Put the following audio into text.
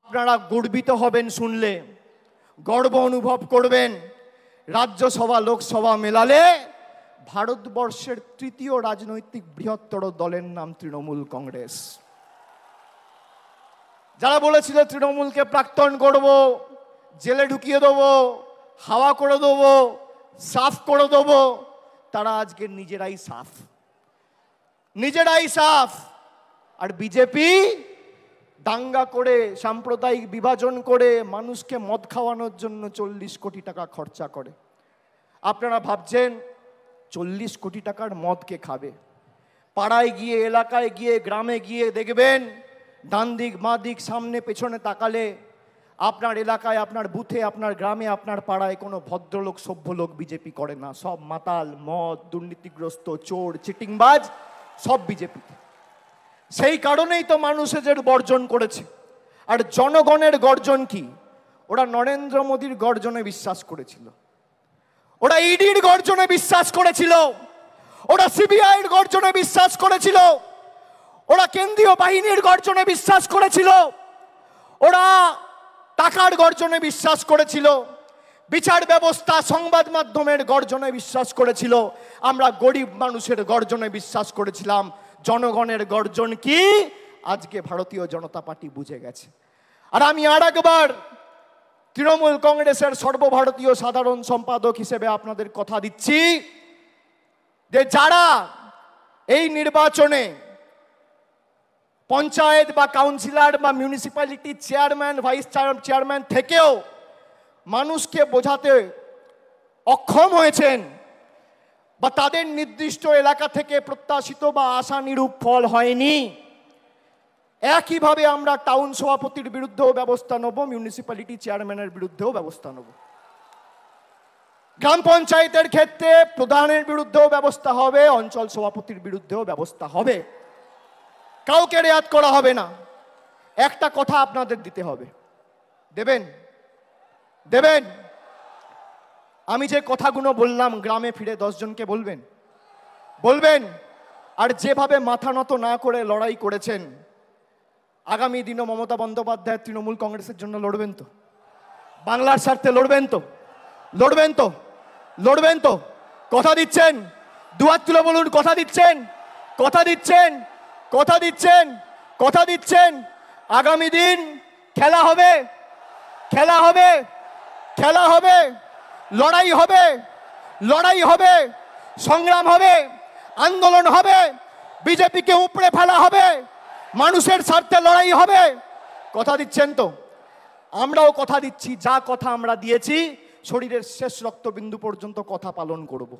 আপনারা গর্বিত হবেন শুনলে, গর্ব অনুভব করবেন। রাজ্যসভা লোকসভা মেলালে ভারতবর্ষের তৃতীয় রাজনৈতিক বৃহত্তর দলের নাম তৃণমূল কংগ্রেস। যারা বলেছিল তৃণমূলকে প্রাক্তন করব, জেলে ঢুকিয়ে দেবো, হাওয়া করে দেবো, সাফ করে দেবো, তারা আজকে নিজেরাই সাফ। আর বিজেপি দাঙ্গা করে, সাম্প্রদায়িক বিভাজন করে, মানুষকে মদ খাওয়ানোর জন্য 40 কোটি টাকা খরচা করে। আপনারা ভাবছেন 40 কোটি টাকার মদ কে খাবে? পাড়ায় গিয়ে, এলাকায় গিয়ে, গ্রামে গিয়ে দেখবেন, ডান দিক বাঁ দিক সামনে পেছনে তাকালে আপনার এলাকায়, আপনার বুথে, আপনার গ্রামে, আপনার পাড়ায় কোনো ভদ্রলোক সভ্য লোক বিজেপি করে না। সব মাতাল, মদ, দুর্নীতিগ্রস্ত, চোর, চিটিংবাজ, সব বিজেপি। সেই কারণেই তো মানুষ এদের বর্জন করেছে। আর জনগণের গর্জন কি? ওরা নরেন্দ্র মোদীর গর্জনে বিশ্বাস করেছিল, ওরা ইডির গর্জনে বিশ্বাস করেছিল, ওরা সিবিআইয়ের গর্জনে বিশ্বাস করেছিল, ওরা কেন্দ্রীয় বাহিনীর গর্জনে বিশ্বাস করেছিল, ওরা টাকার গর্জনে বিশ্বাস করেছিল, বিচার ব্যবস্থা, সংবাদ মাধ্যমের গর্জনে বিশ্বাস করেছিল। আমরা গরিব মানুষের গর্জনে বিশ্বাস করেছিলাম। জনগণের গর্জন কি আজকে ভারতীয় জনতা পার্টি বুঝে গেছে। আর আমি আরেকবার তৃণমূল কংগ্রেসের সর্বভারতীয় সাধারণ সম্পাদক হিসেবে আপনাদের কথা দিচ্ছি যে যারা এই নির্বাচনে পঞ্চায়েত বা কাউন্সিলর বা মিউনিসিপ্যালিটি চেয়ারম্যান, ভাইস চেয়ারম্যান থেকেও মানুষকে বোঝাতে অক্ষম হয়েছেন, বা তাদের নির্দিষ্ট এলাকা থেকে প্রত্যাশিত বা আশানুরূপ ফল হয়নি, একইভাবে আমরা টাউন সভাপতির বিরুদ্ধেও ব্যবস্থা নেব, মিউনিসিপ্যালিটি চেয়ারম্যানের বিরুদ্ধেও ব্যবস্থা নেব। গ্রাম পঞ্চায়েতের ক্ষেত্রে প্রধানের বিরুদ্ধেও ব্যবস্থা হবে, অঞ্চল সভাপতির বিরুদ্ধেও ব্যবস্থা হবে। কাউকে রেয়াত করা হবে না। একটা কথা আপনাদের দিতে হবে, দেবেন? আমি যে কথাগুলো বললাম গ্রামে ফিরে 10 জনকে বলবেন। আর যেভাবে মাথা নত না করে লড়াই করেছেন, আগামী দিনও মমতা বন্দ্যোপাধ্যায় তৃণমূল কংগ্রেসের জন্য লড়বেন তো? বাংলার স্বার্থে লড়বেন তো? কথা দিচ্ছেন? দুহাত তুলে বলুন, কথা দিচ্ছেন? আগামী দিন খেলা হবে, লড়াই হবে, সংগ্রাম হবে, আন্দোলন হবে, বিজেপিকে উপড়ে ফেলা হবে, মানুষের স্বার্থে লড়াই হবে। কথা দিচ্ছেন তো? আমরাও কথা দিচ্ছি, যা কথা আমরা দিয়েছি শরীরের শেষ রক্তবিন্দু পর্যন্ত কথা পালন করব।